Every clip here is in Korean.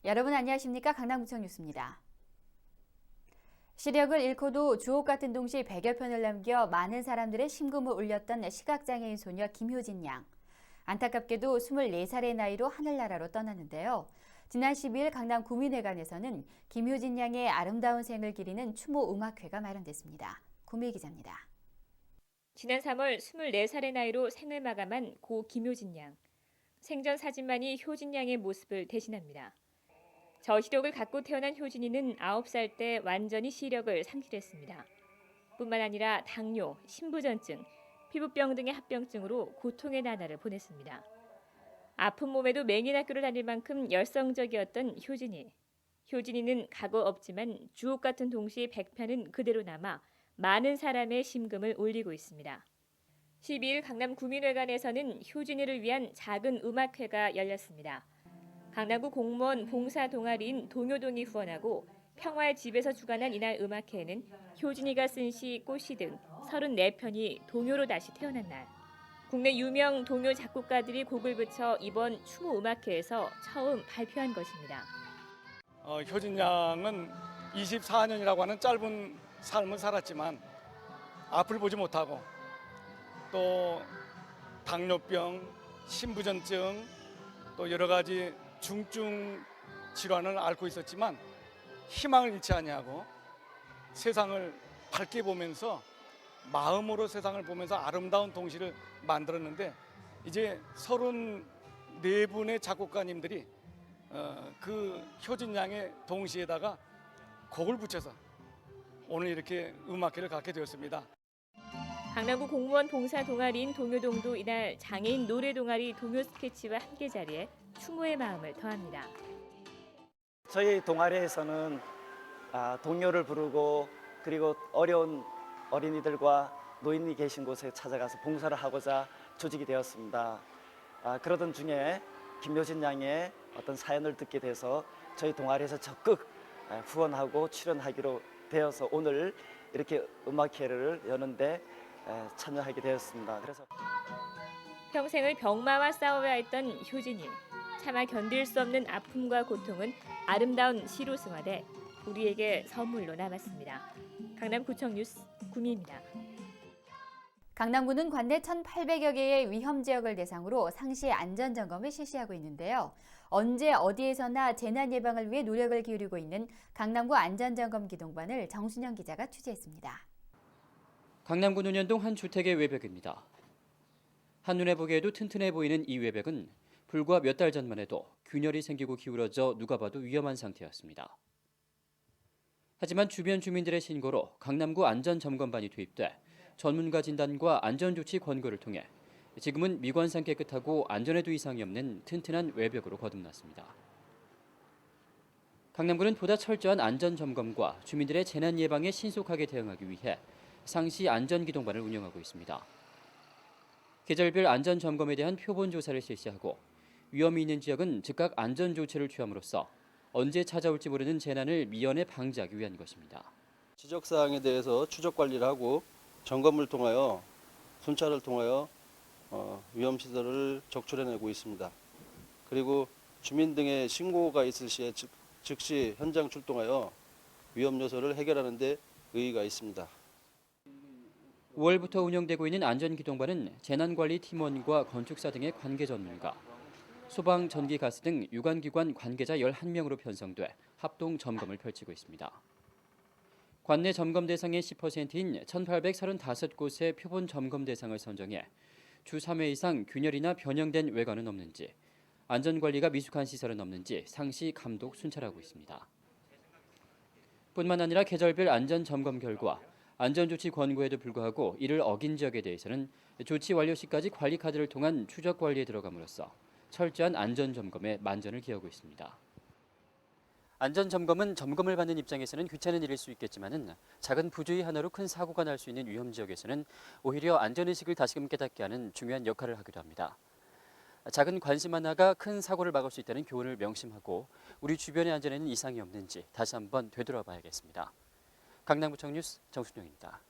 여러분 안녕하십니까? 강남구청 뉴스입니다. 시력을 잃고도 주옥 같은 동시 100여 편을 남겨 많은 사람들의 심금을 울렸던 시각장애인 소녀 김효진 양. 안타깝게도 24살의 나이로 하늘나라로 떠났는데요. 지난 12일 강남 구민회관에서는 김효진 양의 아름다운 생을 기리는 추모 음악회가 마련됐습니다. 구미 기자입니다. 지난 3월 24살의 나이로 생을 마감한 고 김효진 양. 생전 사진만이 효진 양의 모습을 대신합니다. 저시력을 갖고 태어난 효진이는 9살 때 완전히 시력을 상실했습니다. 뿐만 아니라 당뇨, 신부전증, 피부병 등의 합병증으로 고통의 나날을 보냈습니다. 아픈 몸에도 맹인 학교를 다닐 만큼 열성적이었던 효진이. 효진이는 각오 없지만 주옥 같은 동시 100편은 그대로 남아 많은 사람의 심금을 울리고 있습니다. 12일 강남 구민회관에서는 효진이를 위한 작은 음악회가 열렸습니다. 강남구 공무원 봉사 동아리인 동요동이 후원하고 평화의 집에서 주관한 이날 음악회에는 효진이가 쓴 시 꽃이 등 34편이 동요로 다시 태어난 날. 국내 유명 동요 작곡가들이 곡을 붙여 이번 추모 음악회에서 처음 발표한 것입니다. 효진 양은 24년이라고 하는 짧은 삶을 살았지만 앞을 보지 못하고 또 당뇨병, 신부전증, 또 여러 가지 중증 질환을 앓고 있었지만 희망을 잃지 아니하고 세상을 밝게 보면서 마음으로 세상을 보면서 아름다운 동시를 만들었는데 이제 34분의 작곡가님들이 그 효진 양의 동시에다가 곡을 붙여서 오늘 이렇게 음악회를 갖게 되었습니다. 강남구 공무원 봉사 동아리인 동요동도 이날 장애인 노래 동아리 동요 스케치와 함께 자리해 추모의 마음을 더합니다. 저희 동아리에서는 동요를 부르고 그리고 어려운 어린이들과 노인이 계신 곳에 찾아가서 봉사를 하고자 조직이 되었습니다. 그러던 중에 김효진 양의 어떤 사연을 듣게 돼서 저희 동아리에서 적극 후원하고 출연하기로 되어서 오늘 이렇게 음악회를 여는데 참여하게 되었습니다. 그래서 평생을 병마와 싸워야 했던 효진이. 차마 견딜 수 없는 아픔과 고통은 아름다운 시로 승화돼 우리에게 선물로 남았습니다. 강남구청 뉴스 구미입니다. 강남구는 관내 1,800여 개의 위험 지역을 대상으로 상시 안전 점검을 실시하고 있는데요. 언제 어디에서나 재난 예방을 위해 노력을 기울이고 있는 강남구 안전점검 기동반을 정순영 기자가 취재했습니다. 강남구 논현동 한 주택의 외벽입니다. 한눈에 보기에도 튼튼해 보이는 이 외벽은 불과 몇 달 전만 해도 균열이 생기고 기울어져 누가 봐도 위험한 상태였습니다. 하지만 주변 주민들의 신고로 강남구 안전점검반이 투입돼 전문가 진단과 안전조치 권고를 통해 지금은 미관상 깨끗하고 안전에도 이상이 없는 튼튼한 외벽으로 거듭났습니다. 강남구는 보다 철저한 안전점검과 주민들의 재난 예방에 신속하게 대응하기 위해 상시 안전기동반을 운영하고 있습니다. 계절별 안전점검에 대한 표본 조사를 실시하고 위험이 있는 지역은 즉각 안전조치를 취함으로써 언제 찾아올지 모르는 재난을 미연에 방지하기 위한 것입니다. 지적사항에 대해서 추적 관리를 하고 점검을 통하여 순찰을 통하여 위험시설을 적출해내고 있습니다. 그리고 주민 등의 신고가 있을 시에 즉시 현장 출동하여 위험 요소를 해결하는 데 의의가 있습니다. 5월부터 운영되고 있는 안전기동반은 재난관리 팀원과 건축사 등의 관계 전문가, 소방, 전기, 가스 등 유관기관 관계자 11명으로 편성돼 합동 점검을 펼치고 있습니다. 관내 점검 대상의 10%인 1,835곳의 표본 점검 대상을 선정해 주 3회 이상 균열이나 변형된 외관은 없는지, 안전관리가 미숙한 시설은 없는지 상시 감독 순찰하고 있습니다. 뿐만 아니라 계절별 안전점검 결과 안전조치 권고에도 불구하고 이를 어긴 지역에 대해서는 조치 완료 시까지 관리카드를 통한 추적 관리에 들어감으로써 철저한 안전점검에 만전을 기하고 있습니다. 안전점검은 점검을 받는 입장에서는 귀찮은 일일 수 있겠지만은 작은 부주의 하나로 큰 사고가 날 수 있는 위험 지역에서는 오히려 안전의식을 다시금 깨닫게 하는 중요한 역할을 하기도 합니다. 작은 관심 하나가 큰 사고를 막을 수 있다는 교훈을 명심하고 우리 주변의 안전에는 이상이 없는지 다시 한번 되돌아봐야겠습니다. 강남구청 뉴스 정순영입니다.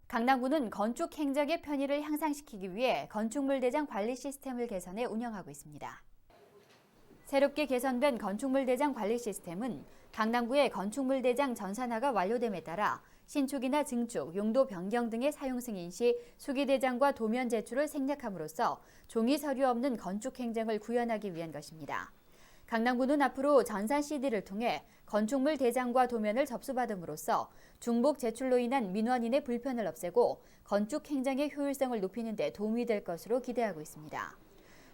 강남구는 건축 행정의 편의를 향상시키기 위해 건축물 대장 관리 시스템을 개선해 운영하고 있습니다. 새롭게 개선된 건축물 대장 관리 시스템은 강남구의 건축물 대장 전산화가 완료됨에 따라 신축이나 증축, 용도 변경 등의 사용 승인 시 수기 대장과 도면 제출을 생략함으로써 종이 서류 없는 건축 행정을 구현하기 위한 것입니다. 강남구는 앞으로 전산 CD를 통해 건축물 대장과 도면을 접수받음으로써 중복 제출로 인한 민원인의 불편을 없애고 건축 행정의 효율성을 높이는 데 도움이 될 것으로 기대하고 있습니다.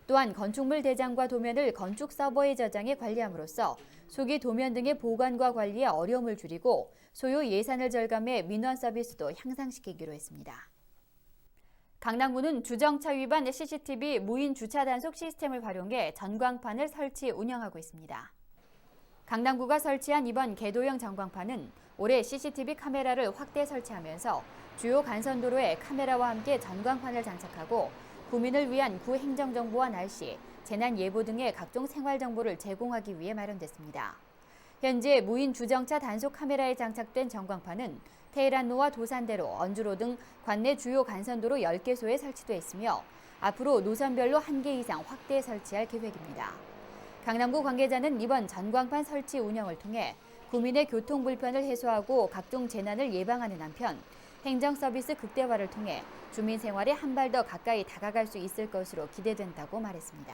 또한 건축물 대장과 도면을 건축 서버에 저장해 관리함으로써 수기 도면 등의 보관과 관리에 어려움을 줄이고 소요 예산을 절감해 민원 서비스도 향상시키기로 했습니다. 강남구는 주정차 위반 CCTV 무인 주차 단속 시스템을 활용해 전광판을 설치 운영하고 있습니다. 강남구가 설치한 이번 궤도형 전광판은 올해 CCTV 카메라를 확대 설치하면서 주요 간선도로에 카메라와 함께 전광판을 장착하고 구민을 위한 구 행정정보와 날씨, 재난 예보 등의 각종 생활 정보를 제공하기 위해 마련됐습니다. 현재 무인 주정차 단속 카메라에 장착된 전광판은 테헤란로와 도산대로, 언주로 등 관내 주요 간선도로 10개소에 설치돼 있으며 앞으로 노선별로 1개 이상 확대 설치할 계획입니다. 강남구 관계자는 이번 전광판 설치 운영을 통해 구민의 교통 불편을 해소하고 각종 재난을 예방하는 한편 행정 서비스 극대화를 통해 주민 생활에 한 발 더 가까이 다가갈 수 있을 것으로 기대된다고 말했습니다.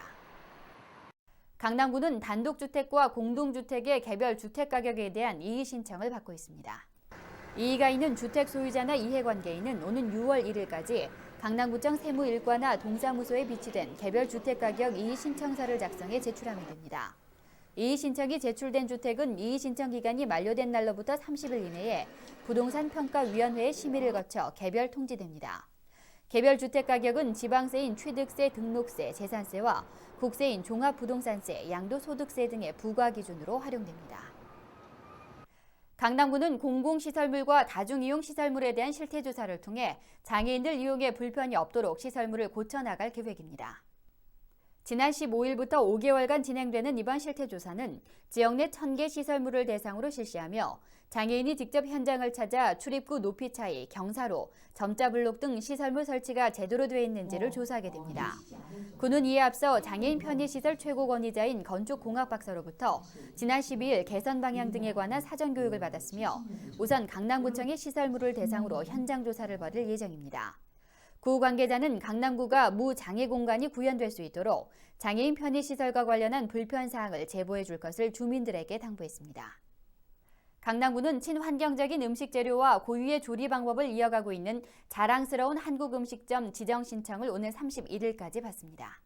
강남구는 단독주택과 공동주택의 개별 주택가격에 대한 이의 신청을 받고 있습니다. 이의가 있는 주택 소유자나 이해관계인은 오는 6월 1일까지 강남구청 세무일과나 동사무소에 비치된 개별 주택가격 이의 신청서를 작성해 제출하면 됩니다. 이의 신청이 제출된 주택은 이의 신청 기간이 만료된 날로부터 30일 이내에 부동산평가위원회의 심의를 거쳐 개별 통지됩니다. 개별 주택 가격은 지방세인 취득세, 등록세, 재산세와 국세인 종합부동산세, 양도소득세 등의 부과 기준으로 활용됩니다. 강남구는 공공시설물과 다중이용시설물에 대한 실태조사를 통해 장애인들 이용에 불편이 없도록 시설물을 고쳐나갈 계획입니다. 지난 15일부터 5개월간 진행되는 이번 실태조사는 지역 내 1000개 시설물을 대상으로 실시하며 장애인이 직접 현장을 찾아 출입구 높이 차이, 경사로, 점자 블록 등 시설물 설치가 제대로 되어 있는지를 조사하게 됩니다. 구는 이에 앞서 장애인 편의시설 최고 권위자인 건축공학박사로부터 지난 12일 개선 방향 등에 관한 사전교육을 받았으며 우선 강남구청의 시설물을 대상으로 현장 조사를 벌일 예정입니다. 구 관계자는 강남구가 무장애 공간이 구현될 수 있도록 장애인 편의시설과 관련한 불편사항을 제보해 줄 것을 주민들에게 당부했습니다. 강남구는 친환경적인 음식 재료와 고유의 조리 방법을 이어가고 있는 자랑스러운 한국 음식점 지정 신청을 오늘 31일까지 받습니다.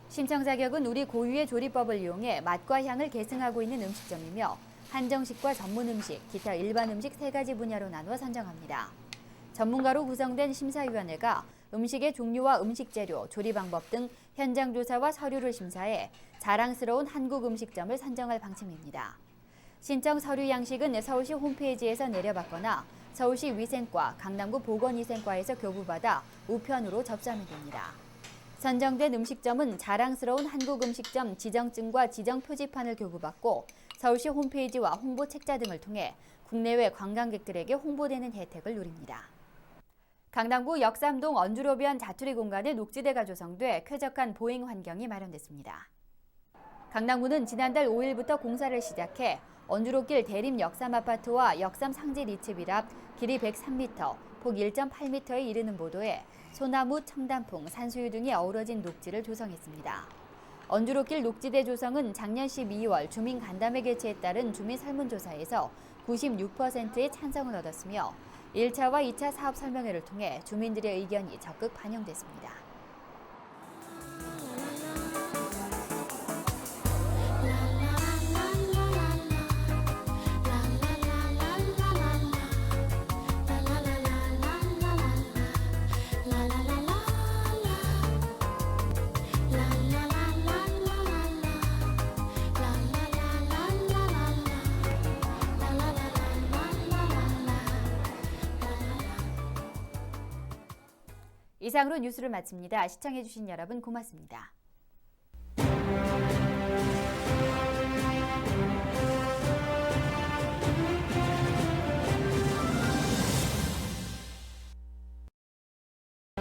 신청 자격은 우리 고유의 조리법을 이용해 맛과 향을 계승하고 있는 음식점이며 한정식과 전문 음식, 기타 일반 음식 3가지 분야로 나누어 선정합니다. 전문가로 구성된 심사위원회가 음식의 종류와 음식 재료, 조리 방법 등 현장 조사와 서류를 심사해 자랑스러운 한국 음식점을 선정할 방침입니다. 신청 서류 양식은 서울시 홈페이지에서 내려받거나 서울시 위생과, 강남구 보건위생과에서 교부받아 우편으로 접수하면 됩니다. 선정된 음식점은 자랑스러운 한국 음식점 지정증과 지정 표지판을 교부받고 서울시 홈페이지와 홍보 책자 등을 통해 국내외 관광객들에게 홍보되는 혜택을 누립니다. 강남구 역삼동 언주로변 자투리 공간에 녹지대가 조성돼 쾌적한 보행 환경이 마련됐습니다. 강남구는 지난달 5일부터 공사를 시작해 언주로길 대림 역삼아파트와 역삼 상지 리츠빌 앞 길이 103m, 폭 1.8m에 이르는 보도에 소나무, 청단풍, 산수유 등이 어우러진 녹지를 조성했습니다. 언주로길 녹지대 조성은 작년 12월 주민 간담회 개최에 따른 주민 설문조사에서 96%의 찬성을 얻었으며 1차와 2차 사업 설명회를 통해 주민들의 의견이 적극 반영됐습니다. 이상으로 뉴스를 마칩니다. 시청해주신 여러분 고맙습니다.